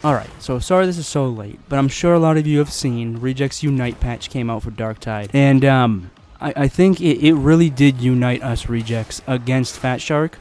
Alright, so sorry this is so late, but I'm sure a lot of you have seen Reject's Unite patch came out for Darktide. And I think it really did unite us Rejects against Fatshark.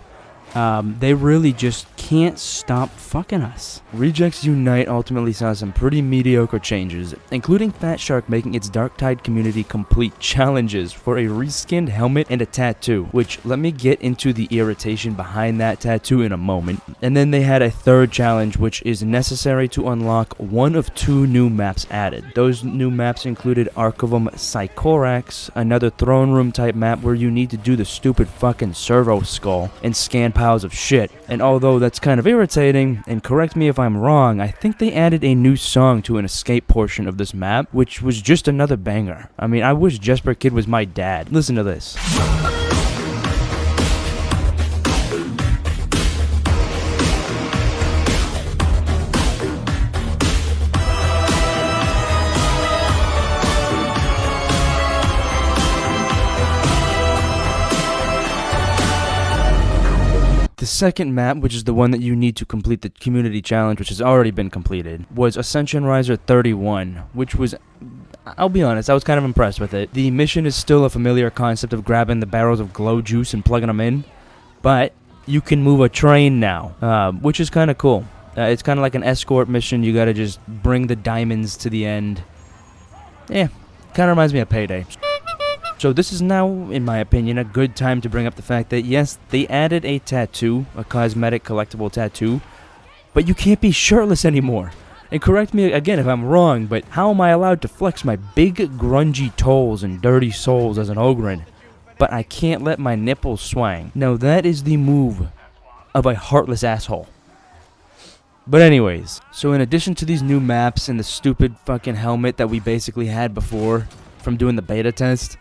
They really just can't stop fucking us. Rejects Unite ultimately saw some pretty mediocre changes, including Fatshark making its Darktide community complete challenges for a reskinned helmet and a tattoo, which let me get into the irritation behind that tattoo in a moment. And then they had a third challenge, which is necessary to unlock one of 2 new maps added. Those new maps included Archivum Psychorax, another throne room type map where you need to do the stupid fucking servo skull and scan piles of shit. And although that's kind of irritating, and correct me if I'm wrong, I think they added a new song to an escape portion of this map, which was just another banger. I mean, I wish Jesper Kid was my dad. Listen to this. The second map, which is the one that you need to complete the community challenge, which has already been completed, was Ascension Riser 31, which was, I'll be honest, I was kind of impressed with it. The mission is still a familiar concept of grabbing the barrels of glow juice and plugging them in, but you can move a train now, which is kind of cool. It's kind of like an escort mission. You gotta just bring the diamonds to the end. Yeah, kind of reminds me of Payday. So this is now, in my opinion, a good time to bring up the fact that yes, they added a tattoo, a cosmetic collectible tattoo, but you can't be shirtless anymore. And correct me again if I'm wrong, but how am I allowed to flex my big grungy toes and dirty soles as an ogryn, but I can't let my nipples swang? No, that is the move of a heartless asshole. But anyways, so in addition to these new maps and the stupid fucking helmet that we basically had before from doing the beta test,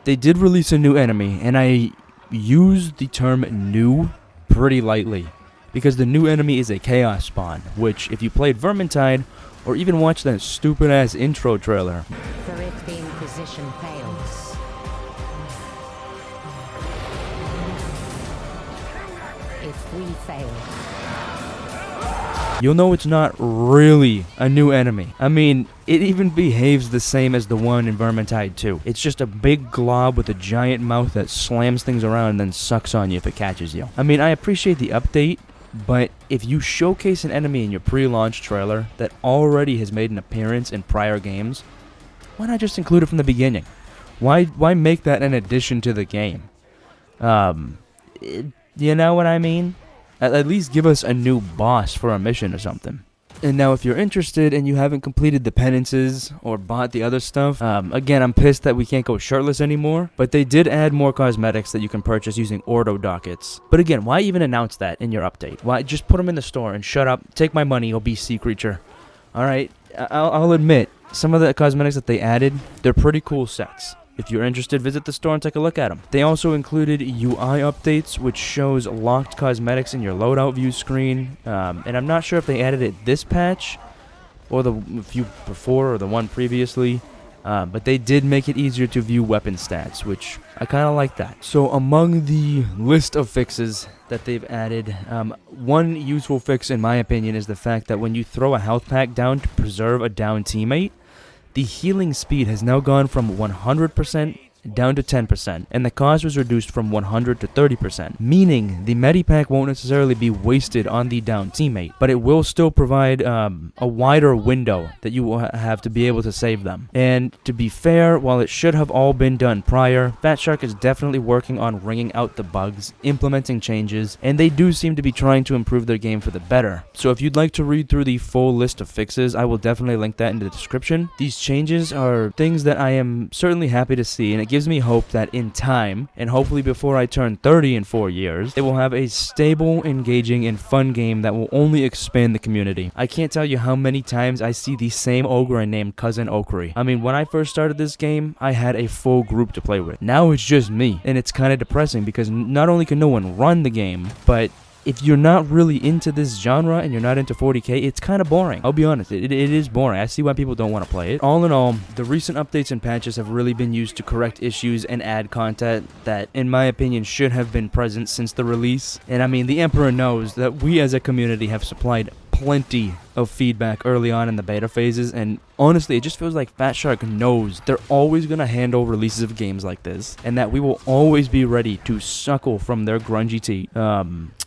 they did release a new enemy, and I use the term new pretty lightly, because the new enemy is a chaos spawn, which if you played Vermintide, or even watched that stupid ass intro trailer, For if the Inquisition fails, if we fail, you'll know it's not really a new enemy. I mean, it even behaves the same as the one in Vermintide 2. It's just a big glob with a giant mouth that slams things around and then sucks on you if it catches you. I mean, I appreciate the update, but if you showcase an enemy in your pre-launch trailer that already has made an appearance in prior games, why not just include it from the beginning? Why make that an addition to the game? You know what I mean? At least give us a new boss for a mission or something. And now if you're interested and you haven't completed the penances or bought the other stuff, again, I'm pissed that we can't go shirtless anymore, but they did add more cosmetics that you can purchase using Ordo dockets. But again, why even announce that in your update? Why just put them in the store and shut up, take my money, obese sea creature. Alright, I'll admit, some of the cosmetics that they added, they're pretty cool sets. If you're interested, visit the store and take a look at them. They also included UI updates, which shows locked cosmetics in your loadout view screen. And I'm not sure if they added it this patch, or the few before, or the one previously. But they did make it easier to view weapon stats, which I kind of like that. So among the list of fixes that they've added, one useful fix in my opinion is the fact that when you throw a health pack down to preserve a down teammate, the healing speed has now gone from 100% down to 10%, and the cost was reduced from 100 to 30%, meaning the medipack won't necessarily be wasted on the down teammate, but it will still provide a wider window that you will have to be able to save them. And to be fair, while it should have all been done prior, Fatshark is definitely working on wringing out the bugs, implementing changes, and they do seem to be trying to improve their game for the better. So if you'd like to read through the full list of fixes, I will definitely link that in the description. These changes are things that I am certainly happy to see, and it gives me hope that in time, and hopefully before I turn 30 in 4 years, they will have a stable, engaging, and fun game that will only expand the community. I can't tell you how many times I see the same ogryn named Cousin Okri. I mean, when I first started this game, I had a full group to play with. Now it's just me, and it's kind of depressing because not only can no one run the game, but if you're not really into this genre and you're not into 40k, it's kind of boring. I'll be honest, it is boring. I see why people don't want to play it. All in all, the recent updates and patches have really been used to correct issues and add content that, in my opinion, should have been present since the release. And I mean, the Emperor knows that we as a community have supplied plenty of feedback early on in the beta phases, and honestly, it just feels like Fatshark knows they're always going to handle releases of games like this, and that we will always be ready to suckle from their grungy tea.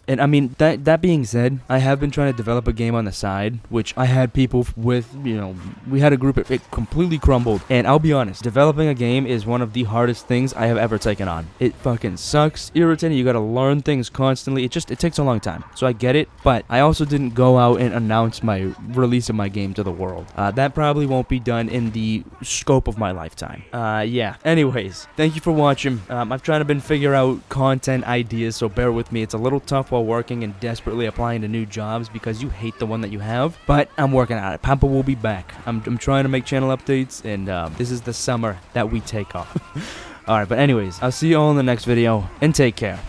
And I mean, that being said, I have been trying to develop a game on the side, which I had people with, we had a group, it completely crumbled. And I'll be honest, developing a game is one of the hardest things I have ever taken on. It fucking sucks, irritating, you gotta learn things constantly, it takes a long time. So I get it, but I also didn't go out and announce my release of my game to the world. That probably won't be done in the scope of my lifetime. Yeah. Anyways, thank you for watching. I've tried to figure out content ideas, so bear with me. It's a little tough while working and desperately applying to new jobs because you hate the one that you have, but I'm working on it. Papa will be back. I'm trying to make channel updates, and this is the summer that we take off. Alright, but anyways, I'll see you all in the next video, and take care.